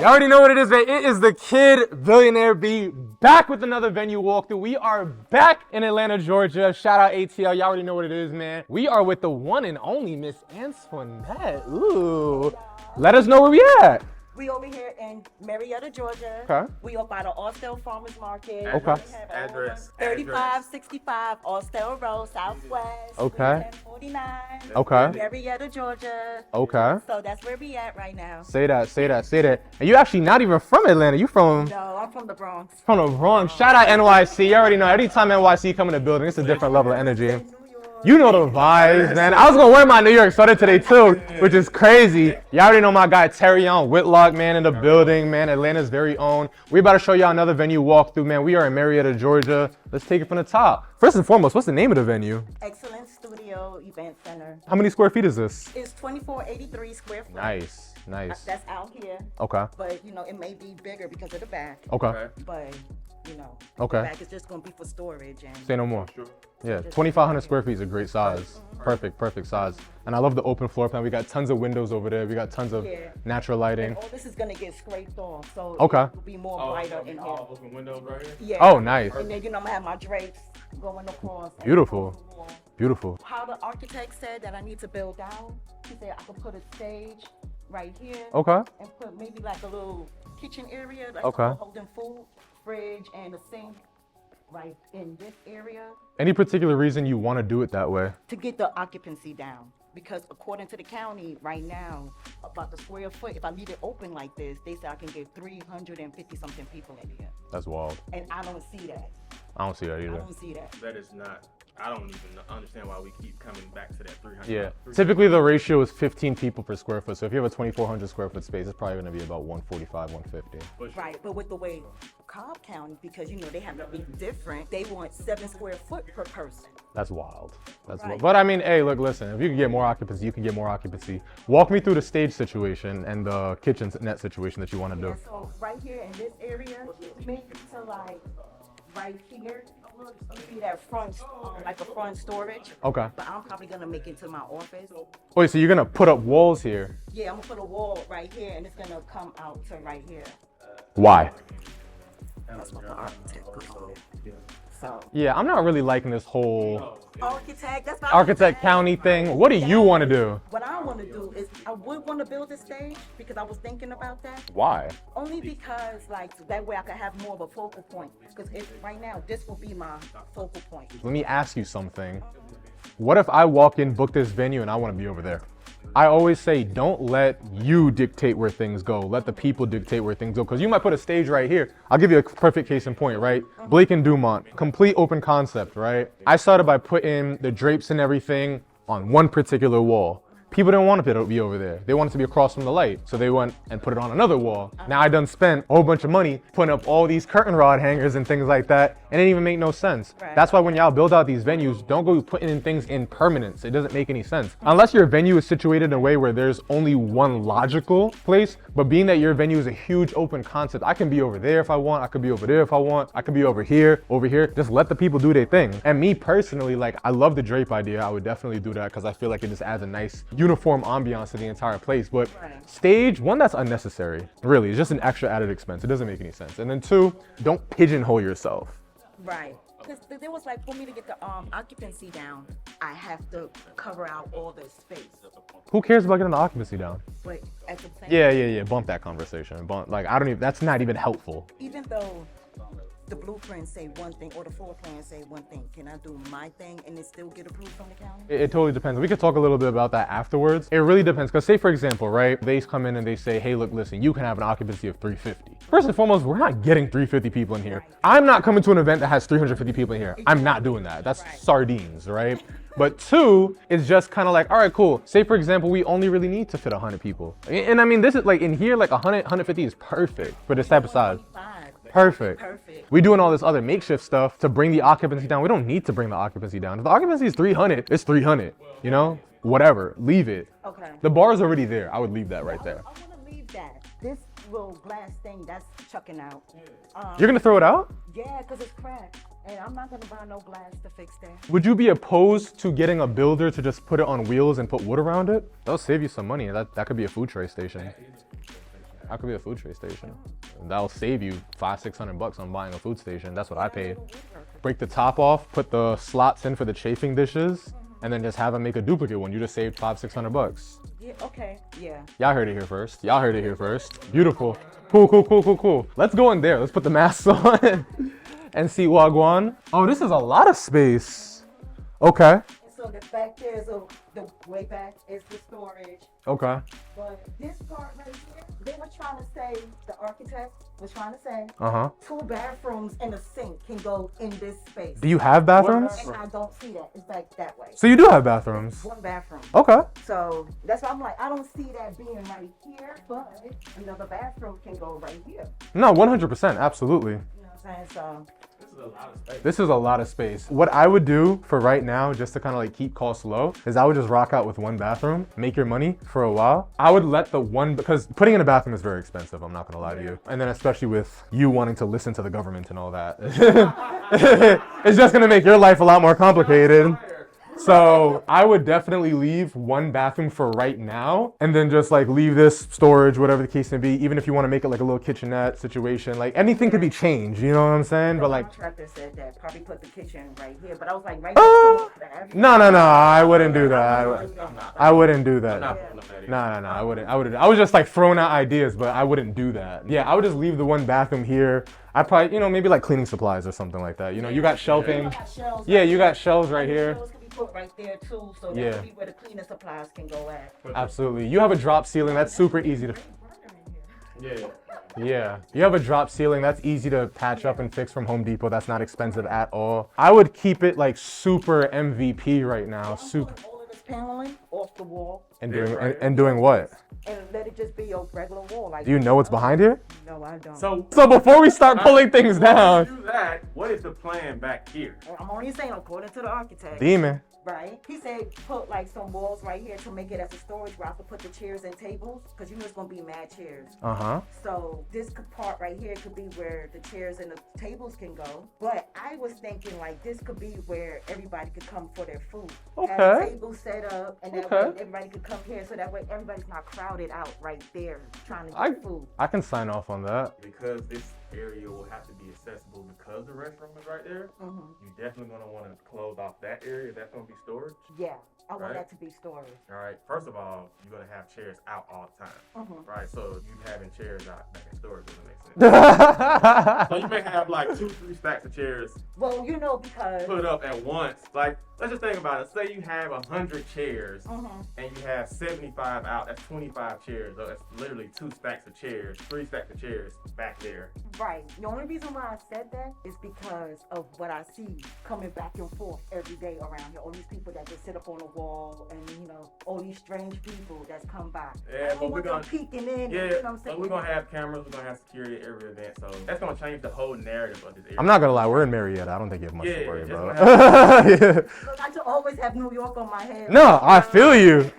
You already know what it is, man. It is the Kid Billionaire B back with another venue walkthrough. We are back in Atlanta, Georgia. Shout out ATL. Y'all already know what it is, man. We are with the one and only Miss Antoinette. Ooh. Let us know where we at. We over here in Marietta, Georgia. Okay. We up by the Austell Farmers Market. Okay. Address. 3565 Austell Road, Southwest. Okay. 1049. Okay. Marietta, Georgia. Okay. So that's where we at right now. Say that, say that, say that. And you actually not even from Atlanta. You from No, I'm from the Bronx. the Bronx. Shout out NYC. You already know. Anytime NYC come in the building, it's a different level of energy. You know the vibes, man. I was gonna wear my New York sweater today too, which is crazy. Y'all already know my guy Terrion Whitlock, man, in the building, man. Atlanta's very own. We about to show y'all another venue walkthrough, man. We are in Marietta, Georgia. Let's take it from the top. First and foremost, what's the name of the venue? Excellence Studio Event Center. How many square feet is this? It's 2483 square feet. Nice, nice. That's out here. Okay, But you know, it may be bigger because of the back. okay. But you know, Okay. the back is just gonna be for storage and Say no more. Yeah, 2,500 square feet is a great size. Perfect, perfect size. And I love the open floor plan. We got tons of windows over there. We got tons of Yeah. natural lighting. all this is gonna get scraped off, so Okay. it will be more brighter in here. Open windows right here. Yeah. Oh, nice. And then you know I'm gonna have my drapes going across. and Beautiful. across the wall. Beautiful. How the architect said that I need to build down. He said I could put a stage right here. Okay. And put maybe like a little kitchen area, like Okay. holding food, fridge, and a sink right in this area Any particular reason you want to do it that way? to get the occupancy down. Because according to the county right now, about the square foot, if I leave it open like this, they say I can get 350 something people in here. That's wild. And I don't see that. I don't see that I either. don't see that. That is not. I don't even understand why we keep coming back to that 300. Yeah. Typically the ratio is 15 people per square foot. So if you have a 2,400 square foot space, it's probably going to be about 145, 150. Right, but with the way Cobb County, because you know they have to be different, they want 7 square foot per person. That's wild. That's wild. Right. But I mean, hey, look, listen, if you can get more occupancy, you can get more occupancy. Walk me through the stage situation and the kitchenette situation that you want to Yeah, do. so right here in this area, maybe to like right here, you see that front, like a front storage. Okay. But I'm probably gonna make it to my office. Wait, so you're going to put up walls here? Yeah, I'm gonna put a wall right here, and it's gonna come out to right here. Why? That's what the architect put on. So Yeah, I'm not really liking this whole architect, that's my architect county thing. What do you want to do? What I want to do is I would want to build a stage because I was thinking about that. Why? Only because like that way I could have more of a focal point. Because right now this will be my focal point. Let me ask you something. What if I walk in, book this venue, and I want to be over there? I always say, don't let you dictate where things go. Let the people dictate where things go. Because you might put a stage right here. I'll give you a perfect case in point, right? Blake and Dumont, complete open concept, right? I started by putting the drapes and everything on one particular wall. People didn't want it to be over there. They wanted it to be across from the light. So they went and put it on another wall. Now I done spent a whole bunch of money putting up all these curtain rod hangers and things like that. And it didn't even make no sense. Right. That's why when y'all build out these venues, don't go putting in things in permanence. It doesn't make any sense. Unless your venue is situated in a way where there's only one logical place. But being that your venue is a huge open concept, I can be over there if I want. I could be over there if I want. I could be over here. Just let the people do their thing. And me personally, like, I love the drape idea. I would definitely do that because I feel like it just adds a nice uniform ambiance to the entire place. But Right. stage, one, that's unnecessary. Really, it's just an extra added expense. It doesn't make any sense. And then two, don't pigeonhole yourself. Right. Because there was like for me to get the occupancy down, I have to cover out all the space. Who cares about getting the occupancy down? But at the same Yeah. Bump that conversation. That's not even helpful. even though the blueprints say one thing or the floor plans say one thing, can I do my thing and then still get approved from the county? It totally depends. We could talk a little bit about that afterwards. It really depends. Because say, for example, right, they come in and they say, hey, look, listen, you can have an occupancy of 350. First and foremost, we're not getting 350 people in here. I'm not coming to an event that has 350 people in here. I'm not doing that. That's sardines, right? But two, it's just kind of like, all right, cool. Say, for example, we only really need to fit 100 people. And I mean, this is like in here, like 100, 150 is perfect for this type of size. 25. Perfect. Perfect. We doing all this other makeshift stuff to bring the occupancy down. We don't need to bring the occupancy down. If the occupancy is 300, it's 300, you know? Whatever, leave it. Okay. The bar is already there. I would leave that right there. I want to leave that. This little glass thing, that's chucking out. You're gonna throw it out? Yeah, because it's cracked. And I'm not gonna buy no glass to fix that. Would you be opposed to getting a builder to just put it on wheels and put wood around it? That'll save you some money. That could be a food tray station. How could be a food tray station? That'll save you $500-600 on buying a food station. That's what I paid. Break the top off, put the slots in for the chafing dishes, and then just have them make a duplicate one. You just saved $500-600. Yeah, okay, yeah. Y'all heard it here first. Y'all heard it here first. Beautiful. Cool. Let's go in there. Let's put the masks on and see Wagwan. Oh, this is a lot of space. Okay. So the back there is the way back is the storage. Okay. But this part right here, they were trying to say, the architect was trying to say, Uh-huh. 2 bathrooms and a sink can go in this space. Do you have bathrooms? And I don't see that. It's like that way. So you do have bathrooms? 1 bathroom. Okay. So that's why I'm like, I don't see that being right here, but another bathroom can go right here. No, 100%. Absolutely. You know what I'm saying? So This is a lot of space. This is a lot of space. What I would do for right now, just to kind of like keep costs low, is I would just rock out with 1 bathroom, make your money for a while. I would let the one, because putting in a bathroom is very expensive, I'm not gonna lie to you. And then especially with you wanting to listen to the government and all that. It's just gonna make your life a lot more complicated. So I would definitely leave 1 bathroom for right now, and then just like leave this storage, whatever the case may be. Even if you want to make it like a little kitchenette situation, like anything could be changed. You know what I'm saying? But like, the contractor said that probably put the kitchen right here, but I was like, right no, I wouldn't do that. I wouldn't do that. I'm not putting up that either. No, I wouldn't. I was just like throwing out ideas, but I wouldn't do that. Yeah, I would just leave the 1 bathroom here. I probably, maybe like cleaning supplies or something like that. You got shelving. Yeah, you got shelves right here. Put right there too, so Yeah. that would be where the cleaning supplies can go at. Absolutely. You have a drop ceiling. That's super easy to. Yeah. Yeah, you have a drop ceiling. That's easy to patch up and fix from Home Depot. That's not expensive at all. I would keep it like super MVP right now. Super. All of this paneling off the wall And doing what? and let it just be a regular wall. Like, Do you know what's behind here? No, I don't. So Before we start pulling things down, do that. What is the plan back here? I'm only saying according to the architect. Demon. Right? He said put like some walls right here to make it as a storage where I could put the chairs and tables, because it's gonna be mad chairs. Uh-huh. So this part right here could be where the chairs and the tables can go. But I was thinking like this could be where everybody could come for their food. Have a Okay. table set up, and that Okay. way everybody could come here, so that way everybody's not crowded out right there trying to I- get food. I can sign off on that. Because this area will have to be accessible because the restroom is right there. You definitely gonna want to close off that area. That's gonna be storage. Yeah, I want Right. that to be storage. All right. First of all, you're gonna have chairs out all the time, right? So you having chairs out back in storage doesn't make sense. So you may have like 2-3 stacks of chairs Well, because put up at once. Like, let's just think about it. Say you have 100 chairs and you have 75 out. That's 25 chairs. So that's literally 2 stacks of chairs, 3 stacks of chairs back there. right. The only reason why I said that is because of what I see coming back and forth every day around here. All these people that just sit up on the wall, and all these strange people that's come by. Yeah, I don't but we're want them gonna peeking in. Yeah, You know what I'm saying? but we're gonna have cameras. We're gonna have security at every event. So that's gonna change the whole narrative of this area. I'm not gonna lie, we're in Marietta. I don't think you have much to Yeah, worry it's about. gonna Yeah. Look, I should always have New York on my head. No, I feel you.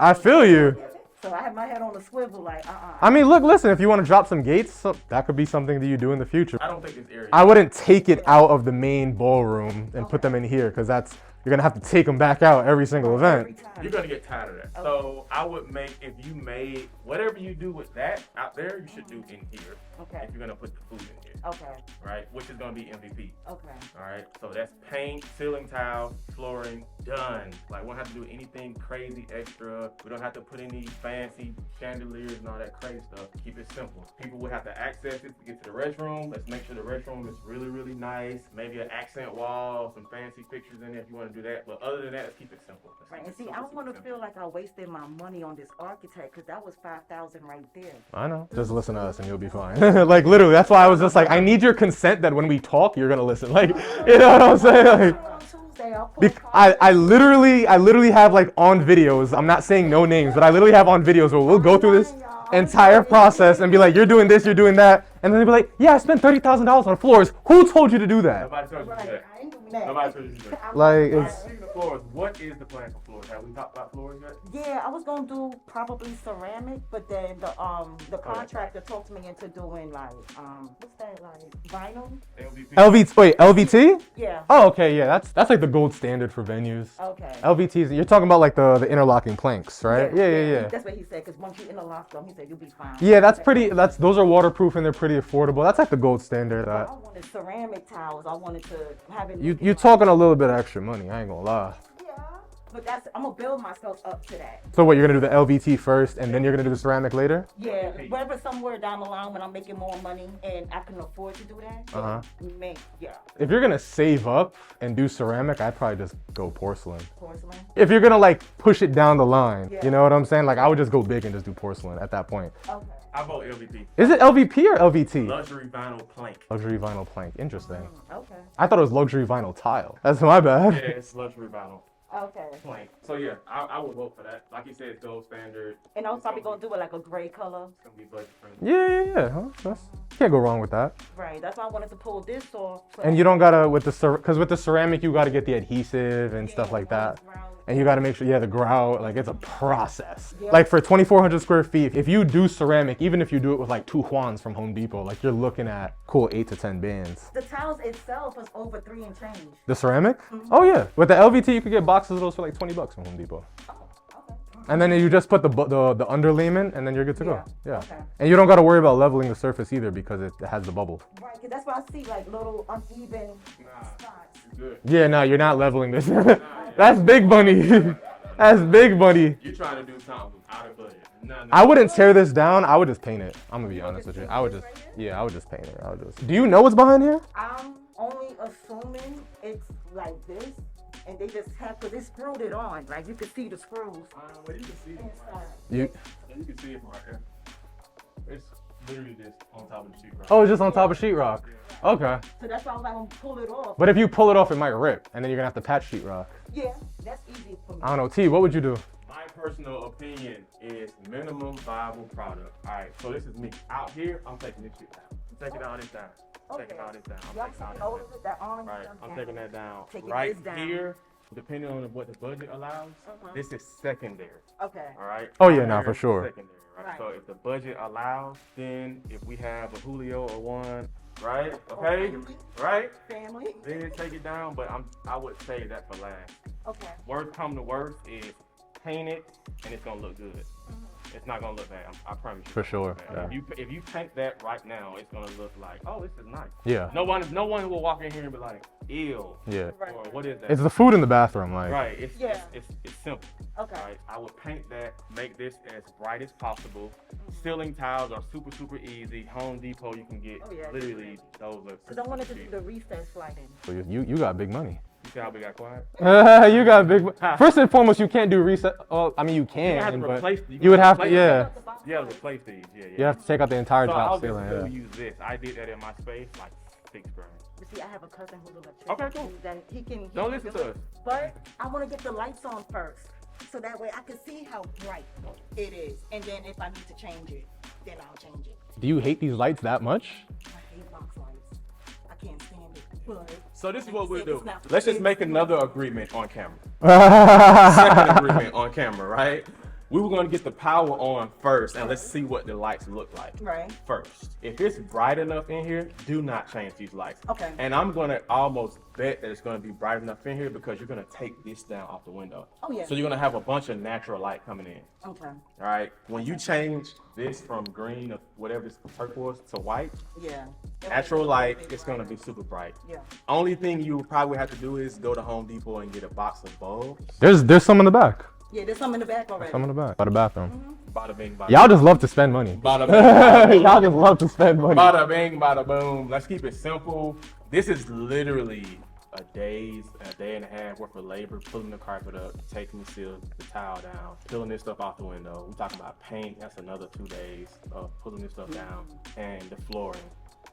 So I have my head on a swivel, like I mean, look, listen, if you want to drop some gates, that could be something that you do in the future. I don't think this area. I wouldn't take it out of the main ballroom and put them in here, because you're gonna have to take them back out every single every event. time. You're gonna get tired of that. So I would if you made whatever you do with that out there, you should do in here. Okay. If you're gonna put the food in here, Okay. right? Which is gonna be MVP. Okay. All right. So that's paint, ceiling tile, flooring, done. Like we don't have to do anything crazy extra. We don't have to put any fancy chandeliers and all that crazy stuff. Keep it simple. People will have to access it to get to the restroom. Let's make sure the restroom is really, really nice. Maybe an accent wall, some fancy pictures in there if you want to do that. But other than that, let's keep it simple. Let's Right. keep And it see, super, I don't super want to feel like I wasted my money on this architect, because that was $5,000 right there. I know. Just listen to us and you'll be fine. Like literally, that's why I was just like, I need your consent that when we talk, you're gonna listen. Like, you know what I'm saying? Like, On Tuesday, I'll pull I literally have like on videos. I'm not saying no names, but I literally have on videos where we'll go through this entire process and be like, you're doing this, you're doing that, And then they'll be like, yeah, I spent $30,000 on floors. Who told you to do that? Nobody told you to do Right, that. I ain't doing that. Nobody told you to do that. Like, All right, it's, speaking of floors, what is the plan for floors? Have we talked about floors yet? Yeah, I was gonna do probably ceramic, but then the contractor talked me into doing like what's that, like vinyl? LVP. wait, LVT? Yeah. Oh, okay, yeah, that's like the gold standard for venues. Okay. LVTs, you're talking about like the interlocking planks, right? Yeah. That's what he said. Cause once you interlock them, he said you'll be fine. Yeah, those are waterproof and they're pretty affordable. That's like the gold standard. I wanted ceramic towels. I wanted to have it. You're talking a little bit of extra money. I ain't gonna lie. Yeah, but I'm gonna build myself up to that. So what, you're gonna do the LVT first and then you're gonna do the ceramic later? Yeah, wherever somewhere down the line when I'm making more money and I can afford to do that. Yeah. If you're gonna save up and do ceramic, I'd probably just go porcelain. Porcelain. If you're gonna like push it down the line, Yeah. you know what I'm saying? Like I would just go big and just do porcelain at that point. Okay. I vote LVP. Is it LVP or LVT? Luxury vinyl plank. Luxury vinyl plank. Interesting. Okay. I thought it was luxury vinyl tile. That's my bad. Yeah, it's luxury vinyl Okay. plank. So yeah, I would vote for that. Like you said, it's gold standard. And I was probably gonna do it like a gray color. It's gonna be budget friendly. Yeah. Huh? Can't go wrong with that. Right. That's why I wanted to pull this off. So And you don't gotta because with the ceramic you gotta get the adhesive and stuff like that. And you gotta make sure, the grout, like it's a process. Yeah. Like for 2,400 square feet, if you do ceramic, even if you do it with like 2 Juans from Home Depot, like you're looking at cool 8 to 10 bands. the tiles itself is over 3 and change. The ceramic? Oh yeah. With the LVT, you could get boxes of those for like $20 from Home Depot. Oh, okay. And then you just put the underlayment and then you're good to go. Yeah. Yeah. Okay. And you don't gotta worry about leveling the surface either because it has the bubble. Right, because that's why I see like little uneven spots. Good. Yeah, no, you're not leveling this. That's big money. That's big money. You're trying to do something out of budget. No. I wouldn't tear this down. I would just paint it. I'm gonna be honest with you. I would just paint it. Do you know what's behind here? I'm only assuming it's like this, and they just have, because they screwed it on. Like you can see the screws Well, you can see it. inside. You. You can see it from right there. It's literally just on top of the sheetrock. Oh, it's just on top of sheetrock. Okay. So that's why I was like, I'm gonna pull it off. But if you pull it off, it might rip, and then you're gonna have to patch sheetrock. Yeah, that's easy for me. I don't know. T, what would you do? My personal opinion is minimum viable product. All right, so this is me. Out here, I'm taking this shit down. I'm taking all this down. I'm taking all this down. I'm Y'all taking all see this all down. of it, that orange Right, stuff I'm down. taking that down. Taking Right this down. here, depending on what the budget allows, this is secondary. Okay. All right. Oh, yeah, nah, Primary for is sure. Secondary, right? Right. So if the budget allows, then if we have a Julio or one, right? Okay, family. right? Family. Then take it down. But I would say that for last. Okay. Worst come to worst is paint it, and it's gonna look good. It's not gonna look bad. I promise you. For sure, Man. yeah. If you paint that right now, it's gonna look like, oh, this is nice. Yeah. No one will walk in here and be like, ew. Yeah. Right. Or what is that? It's the food in the bathroom, like. Right. It's Yeah. it's simple. Okay. Right. I would paint that, make this as bright as possible. Ceiling tiles are super easy. Home Depot, you can get Oh, yeah. literally those are. Because I wanted to do the recess lighting. So you got big money. You see how we got quiet? You got big. First and foremost, you can't do reset. Oh, I mean, you You have can, to but replace. you would have to. replace- Yeah. Yeah, replace these. Yeah. You have to take out the entire So drop obviously ceiling. we'll Yeah. use this. I did that in my space, like $6 grand. You see, I have a cousin who's an electrician. Okay, cool. That he can. Don't listen to us. But I want to get the lights on first, so that way I can see how bright it is, and then if I need to change it, then I'll change it. Do you hate these lights that much? I hate box lights. I can't stand it. But So this is what we'll It's do. not- Let's just make another agreement on camera. Second agreement on camera, right? We were going to get the power on first, and let's see what the lights look like. right. First, if it's bright enough in here, do not change these lights. Okay. And I'm gonna almost bet that it's gonna be bright enough in here because you're gonna take this down off the window. Oh, yeah. So you're gonna have a bunch of natural light coming in. Okay. All right. When you change this from green or whatever it's turquoise to white, Yeah. natural light, it's gonna be super bright. Yeah. Only thing you probably have to do is go to Home Depot and get a box of bulbs. There's some in the back. Yeah. There's some in the back already. Some in the back. By the bathroom. Bada bing, bada Y'all just love to spend money. bada bing. Y'all just love to spend money. Bada bing, bada boom. Let's keep it simple. This is literally a day and a half worth of labor, pulling the carpet up, taking the tile down, peeling this stuff off the window. We're talking about paint. That's another 2 days of pulling this stuff down, and the flooring,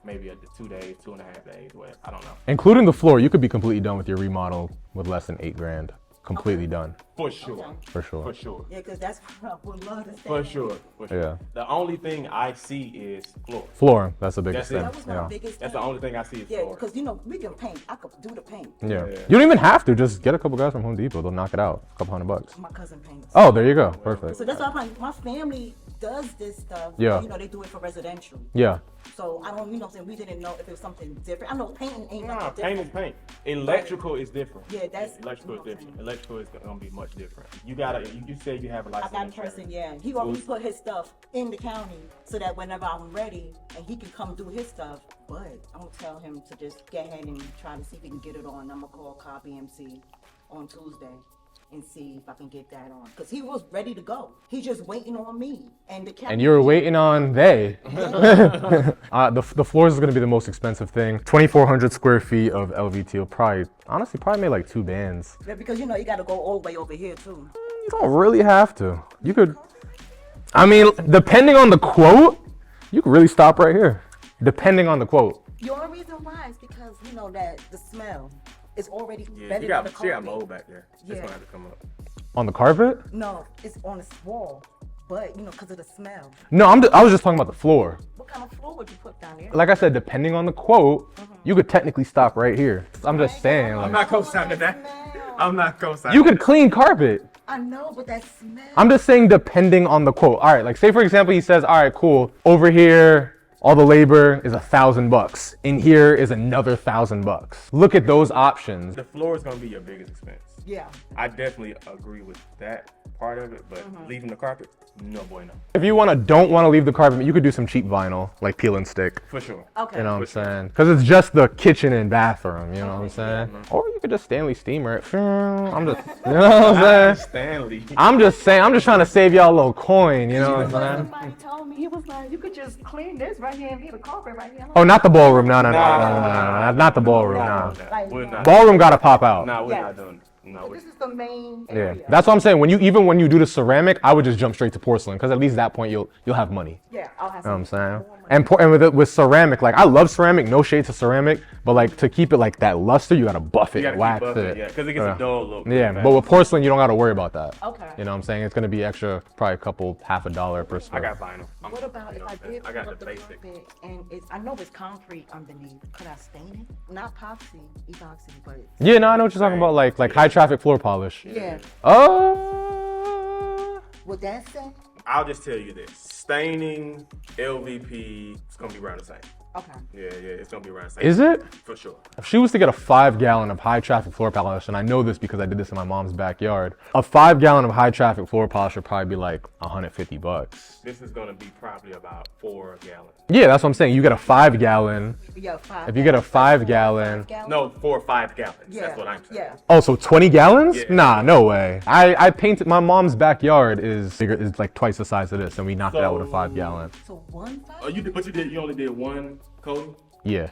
maybe 2 days, 2.5 days. What I don't know. Including the floor, you could be completely done with your remodel with less than $8 grand. completely done For sure. Okay. for sure. For sure. Yeah, because that's what I would love to say. For sure. For sure. Yeah. The only thing I see is floor. Flooring, that's the biggest That's it. thing. That was my Yeah. biggest That's thing. the only thing I see is Yeah, floor. because we can paint. I could do the paint. Yeah. Yeah. You don't even have to. Just get a couple guys from Home Depot. They'll knock it out. A couple $100. My cousin paints. Oh, there you go. Perfect. So that's why I'm like, my family does this stuff. Yeah. They do it for residential. Yeah. So I don't, I'm saying, we didn't know if it was something different. I know painting ain't Nah, nothing paint is different. paint. Electrical is different. Yeah, that's Electrical is you know what I'm different. saying. Electrical is gonna be much different. You said you have a I license. got a person, yeah. He already put his stuff in the county so that whenever I'm ready and he can come do his stuff. But I'm gonna tell him to just get ahead and try to see if he can get it on. I'm gonna call Car BMC on Tuesday and see if I can get that on. Because he was ready to go. He's just waiting on me. And the county. And you were waiting on they. The floors is gonna be the most expensive thing. 2,400 square feet of LVT will probably make like 2 bands. Yeah, because you gotta go all the way over here too. You don't really have to. You could. I mean, depending on the quote, you could really stop right here. Depending on the quote. The only reason why is because that the smell is already Yeah, better you got than the she got carpet. mold back there. It's Yeah. gonna have to come up. On the carpet? No, it's on the wall, but because of the smell. No, I was just talking about the floor. What kind of floor would you put down there? Like I said, depending on the quote, you could technically stop right here. I'm just saying, I'm like, not co-signing that. Smell. I'm not co-signing. you could clean carpet. I know, but that smell. I'm just saying depending on the quote. All right, like say for example, he says, all right, cool. Over here, all the labor is $1,000. In here is another $1,000. Look at those options. The floor is gonna be your biggest expense. Yeah. I definitely agree with that part of it, but leaving the carpet, no boy, no. If you don't want to leave the carpet, you could do some cheap vinyl, like peel and stick. For sure. Okay. You know what I'm saying? Because it's just the kitchen and bathroom, you know what I'm saying? Or you could just Stanley steamer it. I'm just, you know what I'm saying? Stanley. I'm just trying to save y'all a little coin, you know what I'm saying? Somebody told me, he was like, you could just clean this right here and leave the carpet right here. Oh, not the ballroom. No, Nah. not the ballroom. Nah, No. we're not. Ballroom gotta pop out. Nah, we're Yes. not doing it. No, So we're this is the main Yeah, area. that's what I'm saying. Even when you do the ceramic, I would just jump straight to porcelain because at least that point you'll have money. Yeah, I'll have You know what I'm some saying? more money. And with ceramic, like I love ceramic, no shade to ceramic, but like to keep it like that luster, you gotta buff it, you gotta wax keep buffing, it. yeah, because it gets a dull look. Yeah, fast. but with porcelain, you don't gotta worry about that. Okay. You know what I'm saying? It's gonna be extra, probably half a dollar per I square. got vinyl. What about if I did I put got up the the basic. carpet and I know it's concrete underneath. Could I stain it? Not epoxy, but Yeah, no, I know what you're talking about, like high traffic floor polish. yeah. Would that say? I'll just tell you this: staining, LVP, it's gonna be around the same. Okay. Yeah, it's gonna be around the same. Is it? For sure. If she was to get a 5-gallon of high traffic floor polish, and I know this because I did this in my mom's backyard, a 5-gallon of high traffic floor polish would probably be like $150. This is gonna be probably about 4 gallons. Yeah, that's what I'm saying. You get a 5-gallon. Yeah, 5. If you get a 5-gallon, No, 4 or 5 gallons. Yeah. That's what I'm saying. Yeah. oh, so 20 gallons? Yeah. Nah, no way. I painted, my mom's backyard is bigger, is like twice the size of this, and we knocked it out with a So- 5-gallon. So 1 5? Oh, you only did 1 coating? Yeah.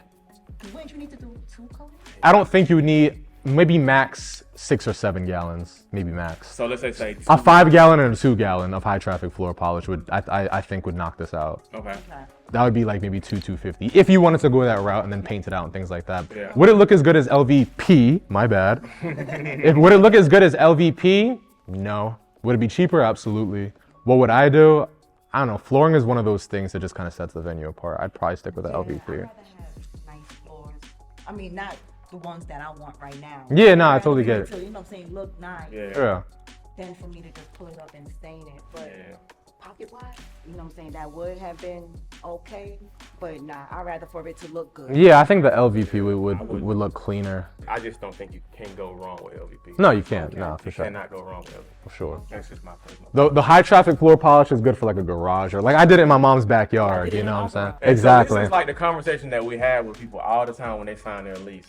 Wouldn't you need to do 2 coatings? I don't think you would need, maybe max 6 or 7 gallons, maybe max. So let's say A 5-gallon and a 2-gallon of high traffic floor polish would, I think would knock this out. Okay. Okay. That would be like maybe $250 if you wanted to go that route and then paint it out and things like that. Yeah. Would it look as good as LVP? My bad. Would it look as good as LVP? No. Would it be cheaper? Absolutely. What would I do? I don't know. Flooring is one of those things that just kind of sets the venue apart. I'd probably stick with the I'd LVP. rather have nice floors. I mean, not the ones that I want right now. Yeah, nah, I I'd rather totally be get able it. to, you know what I'm saying, look nice. Yeah. Yeah. Than for me to just pull it up and stain it. But Yeah. pocket-wise, you know what I'm saying, that would have been okay. But nah, I'd rather for it to look good. Yeah, I think the LVP would look cleaner. I just don't think you can go wrong with LVP. No, you can't. Okay. No, for You sure. cannot go wrong with LVP. For sure. That's just my personal. The high traffic floor polish is good for like a garage or like I did it in my mom's backyard. You know what I'm saying? And so Exactly. this is like the conversation that we have with people all the time when they sign their lease.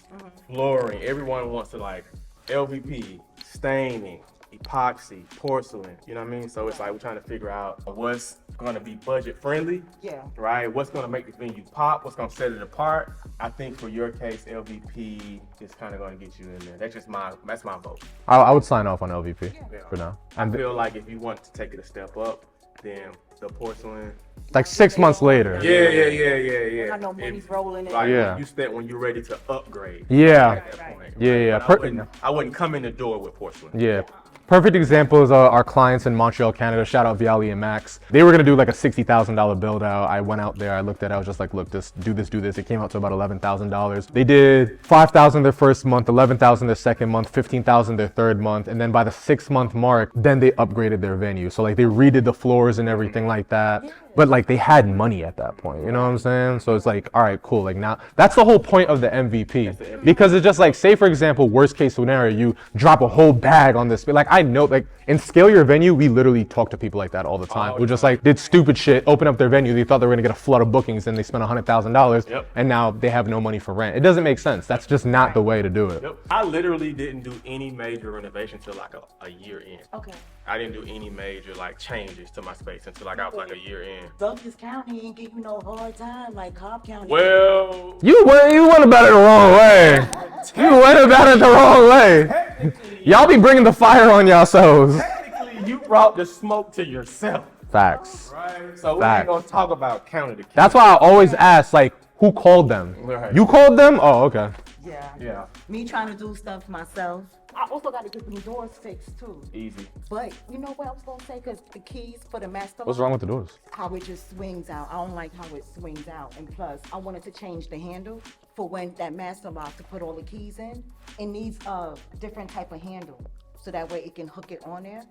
Flooring, everyone wants to like LVP, staining, epoxy, porcelain. You know what I mean? So it's like we're trying to figure out what's going to be budget friendly, Yeah. right? What's going to make this venue pop? What's going to set it apart? I think for your case, LVP is kind of going to get you in there. That's my vote. I would sign off on LVP Yeah. for now. I And feel like if you want to take it a step up, then the porcelain. Like 6 months later. Yeah. I know money's rolling in. Like Yeah. you spent when you're ready to upgrade. Yeah. At that point. Yeah. But I wouldn't come in the door with porcelain. Yeah. Perfect example is our clients in Montreal, Canada. Shout out Viali and Max. They were gonna do like a $60,000 build out. I went out there, I looked at it, I was just like, look, do this. It came out to about $11,000. They did $5,000 their first month, $11,000 their second month, $15,000 their third month, and then by the 6-month mark, then they upgraded their venue. So like they redid the floors and everything like that. But like they had money at that point, you know what I'm saying? So it's like, all right, cool. Like now, that's the whole point of the MVP, because it's just like, say for example, worst case scenario, you drop a whole bag on this. Like I know, like in Scale Your Venue, we literally talk to people like that all the time. Who just like did stupid shit, open up their venue, they thought they were gonna get a flood of bookings, and they spent $100,000, and now they have no money for rent. It doesn't make sense. That's just not the way to do it. I literally didn't do any major renovation till like a year in. Okay. I didn't do any major like changes to my space until like I was like a year in. Douglas County ain't give you no hard time like Cobb County. Well, You went about it the wrong way. You went about it the wrong way. Y'all be bringing the fire on yourselves. technically you brought the smoke to yourself. Facts. Right. So we Facts. ain't gonna talk about county to county. That's why I always ask, like, who called them? Right. You called them? Oh, okay. Yeah. Yeah. Me trying to do stuff myself. I also got to get them doors fixed too. Easy. But you know what I was gonna say? Cause the keys for the master. What's lock, wrong with the doors? How it just swings out. I don't like how it swings out. And plus, I wanted to change the handle for when that master lock to put all the keys in. It needs a different type of handle, so that way it can hook it on there.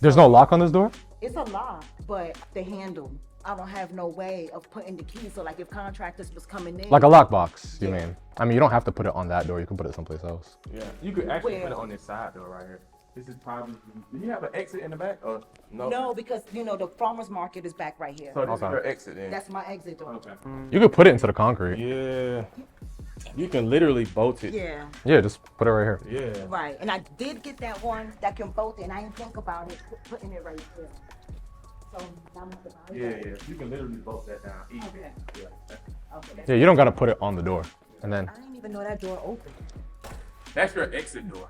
There's no lock on this door? It's a lock, but the handle, I don't have no way of putting the keys. So like if contractors was coming in. Like a lockbox, you Yeah. mean? I mean, you don't have to put it on that door. You can put it someplace else. Yeah. You could actually Where? put it on this side door right here. This is probably. Do you have an exit in the back or no? No, because you know the farmer's market is back right here. So this Okay. is your exit then. That's my exit door. Okay. You could put it into the concrete. Yeah. You can literally bolt it. Yeah. Yeah, just put it right here. Yeah. Right, and I did get that one that can bolt it, and I didn't think about it, putting it right there. So I'm at the bottom. Yeah. You can literally bolt that down easy. Okay. Yeah. Okay. Yeah, you don't got to put it on the door. And then, I didn't even know that door opened. That's your exit door.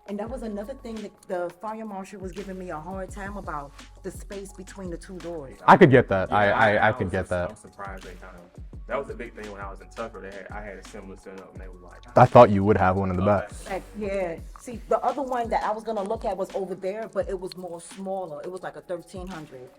And that was another thing that the fire marshal was giving me a hard time about, the space between the two doors. I could get that. Yeah, I could get I'm that. surprised they kind of. That was a big thing when I was in Tucker. I had a similar setup, and they were like, I thought you would have one in the back. Like, yeah. See, the other one that I was gonna look at was over there, but it was more smaller. It was like a 1300,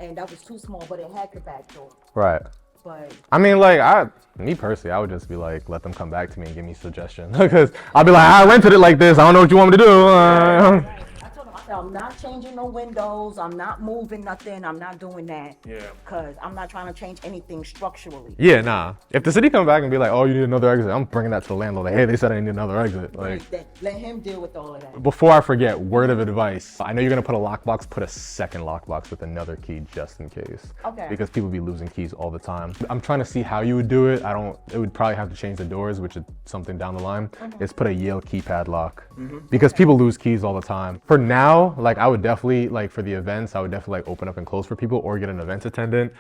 and that was too small. But it had the back door. Right. But I mean, like, me personally, I would just be like, let them come back to me and give me suggestions. Because I'll be like, I rented it like this. I don't know what you want me to do. I told him, I said, I'm not changing no windows. I'm not moving nothing. I'm not doing that. Yeah. Cause I'm not trying to change anything structurally. Yeah, nah. If the city come back and be like, oh, you need another exit, I'm bringing that to the landlord. Like, hey, they said I need another exit. Like, Let him deal with all of that. before I forget, word of advice. I know you're gonna put a lockbox, put a second lockbox with another key just in case. Okay. Because people be losing keys all the time. I'm trying to see how you would do it. It would probably have to change the doors, which is something down the line. Is put a Yale keypad lock. Because people lose keys all the time. For now, like I would definitely, like for the events, I would definitely like open up and close for people or get an event attendant.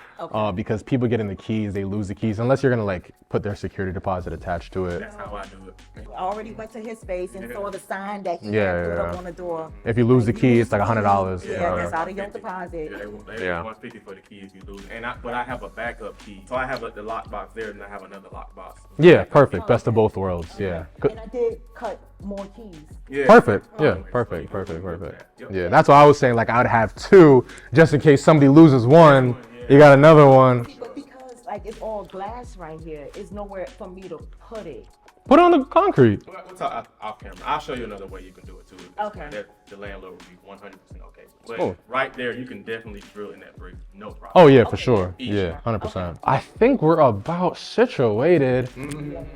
Because people get in the keys, they lose the keys, unless you're gonna like put their security deposit attached to it. that's how I do it. I already went to his space and saw the sign that he Yeah, had put yeah, up yeah. on the door. If you lose the key, it's like $100. Yeah, that's out of your deposit. Yeah, they Yeah. 150 for the key if you lose. But I have a backup key, so I have the lockbox there, and I have another lockbox. Yeah, perfect. Best of both worlds. Yeah. And I did cut more keys. Yeah. Perfect. Yeah, Always. perfect. So you can Perfect. do Perfect. that. Yep. Yeah, that's why I was saying like I would have two just in case somebody loses one. You got another one. But because like it's all glass right here, it's nowhere for me to put it. Put it on the concrete. We'll talk off camera. I'll show you another way you can do it too. Okay. That the landlord would be 100% okay. But Cool. right there, you can definitely drill in that brick, no problem. Oh yeah, for Okay. sure. Easy. Yeah, 100%. I think we're about situated.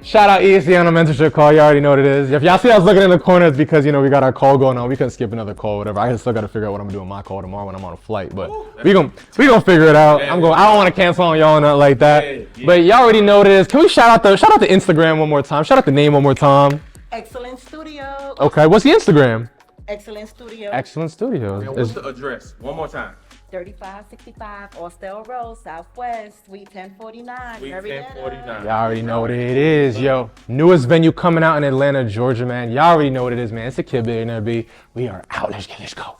Shout out ESC on a mentorship call. You already know what it is. If y'all see us looking in the corner, it's because we got our call going on. We couldn't skip another call, whatever. I still got to figure out what I'm doing my call tomorrow when I'm on a flight. But we gonna figure it out. Yeah, I don't want to cancel on y'all or nothing like that. Yeah. But y'all already know what it is. Can we shout out the Instagram one more time? Shout out the name one more time. Excellent Studio. Okay, what's the Instagram? Excellent Studio. Excellent Studios. And what's the address? One more time. 3565 Austell Road, Southwest, Suite 1049. Suite Marietta. 1049. Y'all already know what it is, yo. Newest venue coming out in Atlanta, Georgia, man. Y'all already know what it is, man. It's the Kid Billionaire B. We are out. Let's go.